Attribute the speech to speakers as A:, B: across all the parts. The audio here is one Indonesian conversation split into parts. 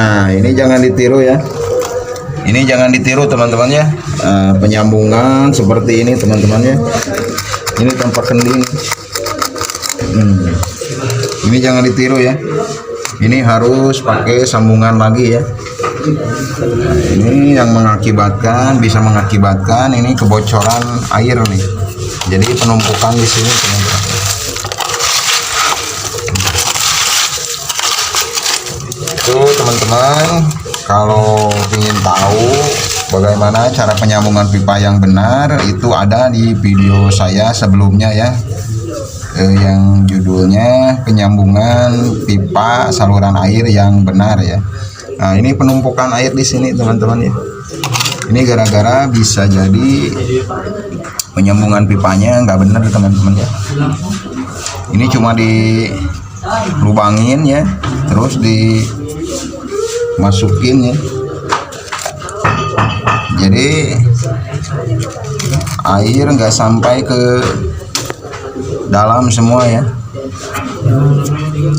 A: Nah, ini jangan ditiru ya. Ini jangan ditiru teman-teman ya. Penyambungan seperti ini teman-teman ya. Ini tanpa kendi. Ini jangan ditiru ya. Ini harus pakai sambungan lagi ya. Nah, ini yang bisa mengakibatkan ini kebocoran air nih. Jadi penumpukan di sini teman-teman. Itu teman-teman, kalau ingin tahu bagaimana cara penyambungan pipa yang benar, itu ada di video saya sebelumnya ya, yang judulnya penyambungan pipa saluran air yang benar ya. Nah, ini penumpukan air di sini teman-teman ya. Ini gara-gara bisa jadi penyambungan pipanya nggak benar teman-teman ya. Ini cuma dilubangin ya, terus dimasukin ya. Jadi air nggak sampai ke dalam semua ya.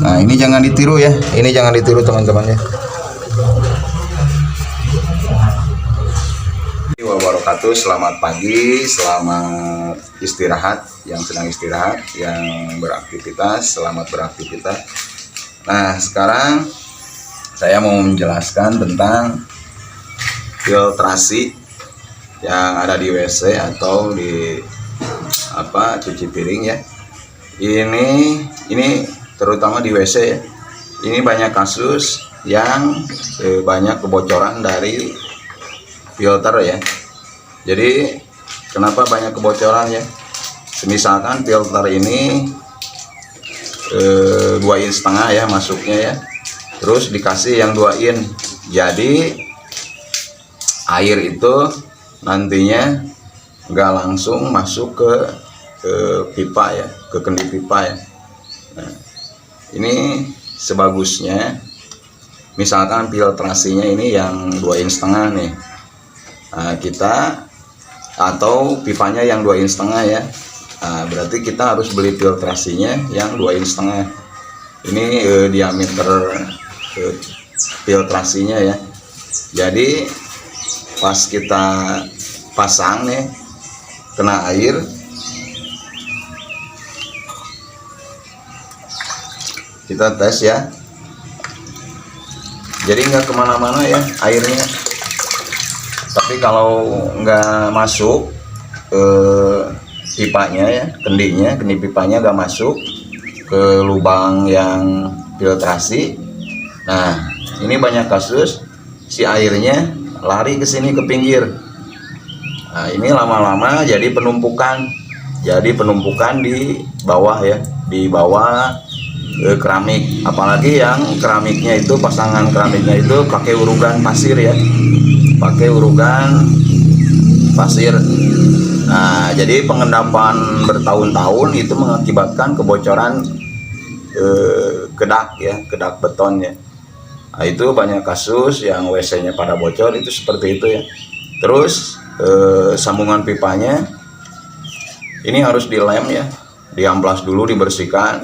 A: Nah, ini jangan ditiru ya. Ini jangan ditiru teman-teman ya. Wabarakatuh, selamat pagi, selamat istirahat, yang sedang istirahat, yang beraktivitas, selamat beraktivitas. Nah, sekarang saya mau menjelaskan tentang filtrasi yang ada di WC atau di cuci piring ya. Ini terutama di WC ya. Ini banyak kasus yang banyak kebocoran dari filter ya. Jadi kenapa banyak kebocoran ya? Misalkan filter ini 2,5 in ya masuknya ya. Terus dikasih yang 2 in. Jadi air itu nantinya nggak langsung masuk ke pipa ya, ke kendi pipa ya. Nah, ini sebagusnya misalkan filtrasinya ini yang 2,5 in nih. Nah, kita atau pipanya yang 2,5 in ya. Nah, berarti kita harus beli filtrasinya yang 2,5 in. Ini diameter filtrasinya ya. Jadi pas kita pasang nih, kena air, kita tes ya. Jadi nggak kemana-mana ya airnya. Tapi kalau nggak masuk ke pipanya ya, kendi pipanya nggak masuk ke lubang yang filtrasi. Nah, ini banyak kasus si airnya lari ke sini ke pinggir. Nah, ini lama-lama jadi penumpukan. Jadi penumpukan di bawah ya, di bawah keramik. Apalagi yang keramiknya itu, pasangan keramiknya itu pakai urugan pasir ya. Pakai urugan pasir. Nah, jadi pengendapan bertahun-tahun itu mengakibatkan kebocoran kedak ya, kedak beton ya. Nah, itu banyak kasus yang WC-nya pada bocor itu seperti itu ya. Terus sambungan pipanya ini harus dilem ya, diamplas dulu, dibersihkan,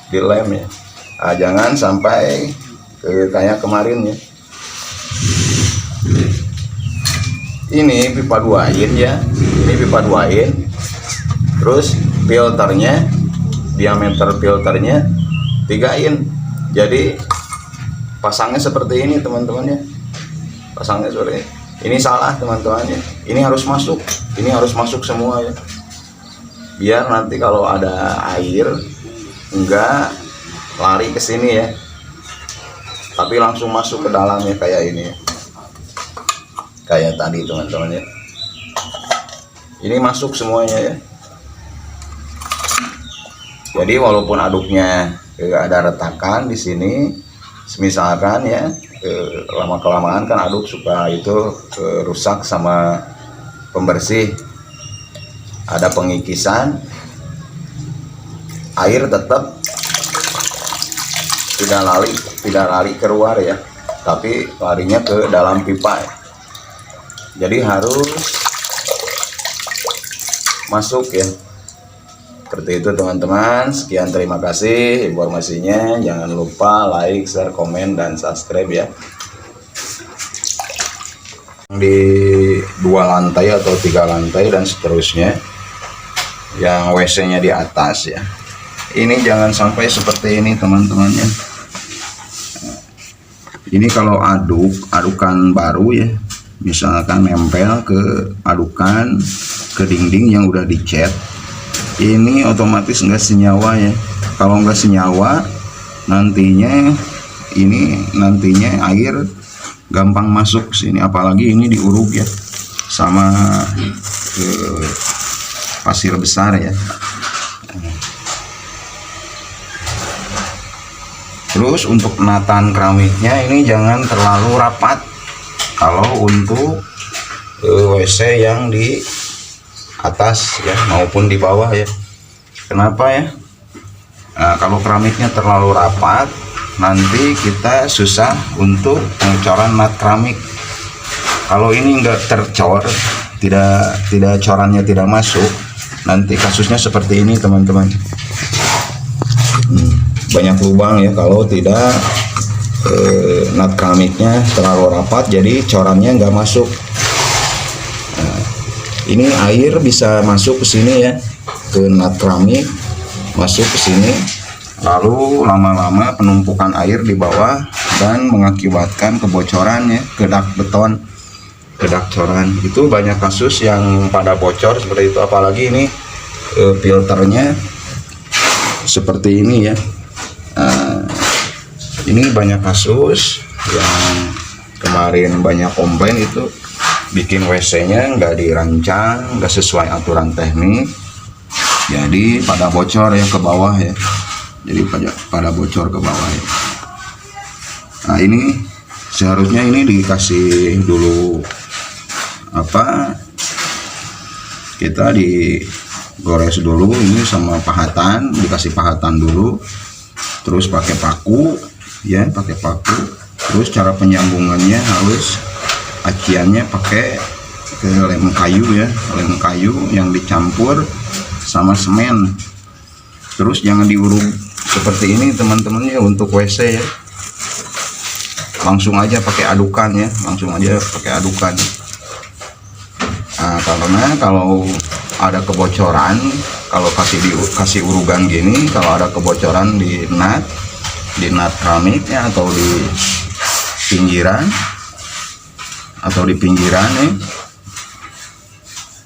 A: dilem ya. Nah, jangan sampai kayak kemarin ya. Ini pipa 2 in ya, ini pipa 2 in. Terus filternya, diameter filternya 3 in. Jadi pasangnya seperti ini teman-teman ya. Pasangnya seperti ini. Ini salah teman-teman ya. Ini harus masuk. Ini harus masuk semua ya. Biar nanti kalau ada air enggak lari ke sini ya. Tapi langsung masuk ke dalam ya, kayak ini ya. Kayak tadi teman-teman ya. Ini masuk semuanya ya. Jadi walaupun aduknya ada retakan di sini, misalkan ya, lama kelamaan kan aduk suka itu rusak sama pembersih, ada pengikisan, air tetap tidak lari keluar ya, tapi larinya ke dalam pipa ya. Jadi harus masuk ya. Seperti itu teman-teman. Sekian, terima kasih informasinya. Jangan lupa like, share, komen, dan subscribe ya. di 2 lantai atau 3 lantai dan seterusnya, yang WC-nya di atas ya. Ini jangan sampai seperti ini teman-teman ya. Ini kalau adukan baru ya, misalkan nempel ke adukan ke dinding yang udah dicat, ini otomatis nggak senyawa ya. Kalau nggak senyawa, nantinya air gampang masuk ke sini, apalagi ini diuruk ya sama pasir besar ya. Terus untuk penataan keramiknya ini jangan terlalu rapat kalau untuk WC yang di atas ya maupun di bawah ya. Kenapa ya? Nah, kalau keramiknya terlalu rapat, nanti kita susah untuk pengecoran nat keramik. Kalau ini enggak tercor, tidak corannya tidak masuk, nanti kasusnya seperti ini teman-teman. Banyak lubang ya kalau tidak nat keramiknya terlalu rapat, jadi corannya nggak masuk. Nah, ini air bisa masuk ke sini ya, ke nat keramik, masuk ke sini, lalu lama-lama penumpukan air di bawah dan mengakibatkan kebocoran ya, ke dak beton, ke dak coran. Itu banyak kasus yang pada bocor seperti itu, apalagi ini filternya seperti ini ya. Ini banyak kasus yang kemarin banyak komplain itu bikin WC-nya nggak dirancang, nggak sesuai aturan teknik, jadi pada bocor ya ke bawah ya. Jadi pada bocor ke bawah ya. Nah ini seharusnya ini dikasih dulu kita digores dulu ini sama pahatan, dikasih pahatan dulu, terus pakai paku ya, pakai paku. Terus cara penyambungannya harus aciannya pakai ke lem kayu ya, lem kayu yang dicampur sama semen. Terus jangan diuruk seperti ini teman-teman ya untuk WC ya, langsung aja pakai adukan ya, langsung aja pakai adukan. Nah, karena kalau ada kebocoran, kalau kasih urugan gini, kalau ada kebocoran di nat keramiknya atau di pinggiran nih,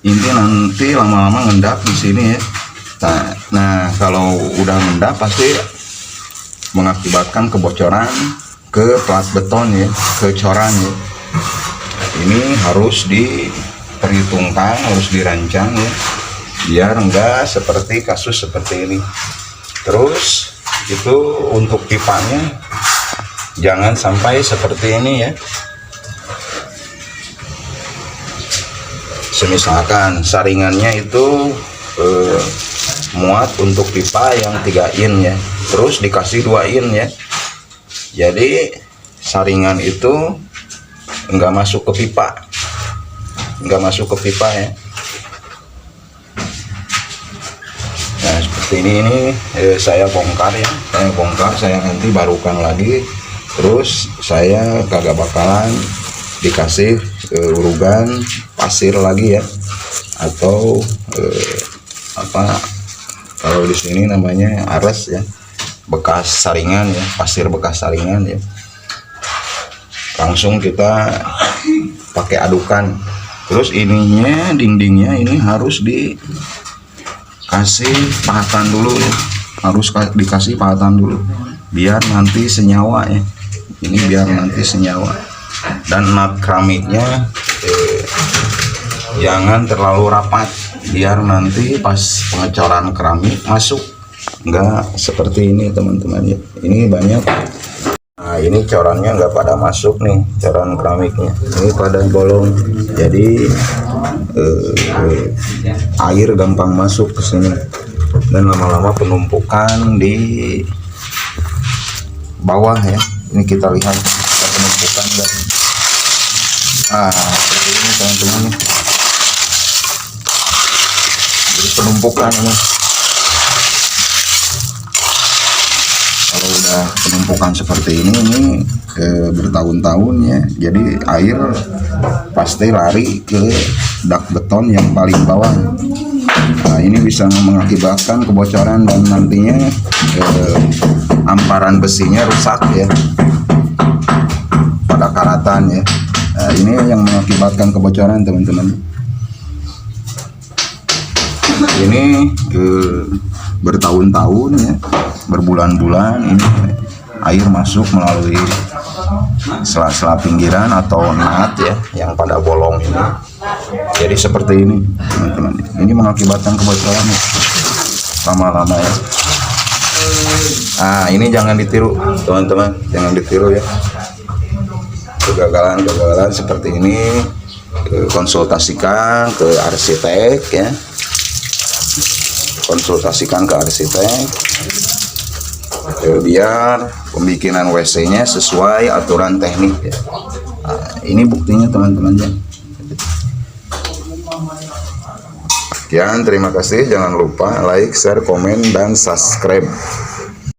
A: ini nanti lama-lama ngendap di sini ya. Nah kalau udah ngendap pasti mengakibatkan kebocoran ke plat beton ya, ke coran ya. Ini harus diperhitungkan, harus dirancang ya, biar enggak seperti kasus seperti ini. Terus itu untuk pipanya jangan sampai seperti ini ya. Semisalkan saringannya itu muat untuk pipa yang 3 in ya, terus dikasih 2 in ya, jadi saringan itu enggak masuk ke pipa, ya. Nah seperti ini saya bongkar ya, saya nanti barukan lagi. Terus saya kagak bakalan dikasih urugan pasir lagi ya, atau kalau di sini namanya ares ya, bekas saringan ya, pasir bekas saringan ya. Langsung kita pakai adukan. Terus ininya, dindingnya ini harus dikasih pahatan dulu ya, harus dikasih pahatan dulu biar nanti senyawa ya. Ini biar nanti senyawa. Dan nat keramiknya jangan terlalu rapat biar nanti pas pengecoran keramik masuk, enggak seperti ini teman-teman ya. Ini banyak. Nah ini corannya nggak pada masuk nih, coran keramiknya ini pada bolong, jadi air gampang masuk ke sini dan lama-lama penumpukan di bawah ya. Ini kita lihat penumpukan dan seperti ini teman-teman. Jadi penumpukan ini, kalau udah penumpukan seperti ini bertahun-tahun ya, jadi air pasti lari ke dak beton yang paling bawah. Nah, ini bisa mengakibatkan kebocoran dan nantinya amparan besinya rusak ya pada karatan ya. Nah, ini yang mengakibatkan kebocoran teman-teman. Ini bertahun-tahun ya, berbulan-bulan ini air masuk melalui sela-sela pinggiran atau nat ya yang pada bolong ini. Jadi seperti ini teman-teman. Ini mengakibatkan kebocoran ya, lama-lama ya. Nah, ini jangan ditiru teman-teman, jangan ditiru ya. Kegagalan seperti ini konsultasikan ke arsitek ya. Konsultasikan ke arsitek biar pembikinan WC-nya sesuai aturan teknik ya. Nah, ini buktinya teman-teman ya. Sekian, terima kasih. Jangan lupa like, share, komen, dan subscribe.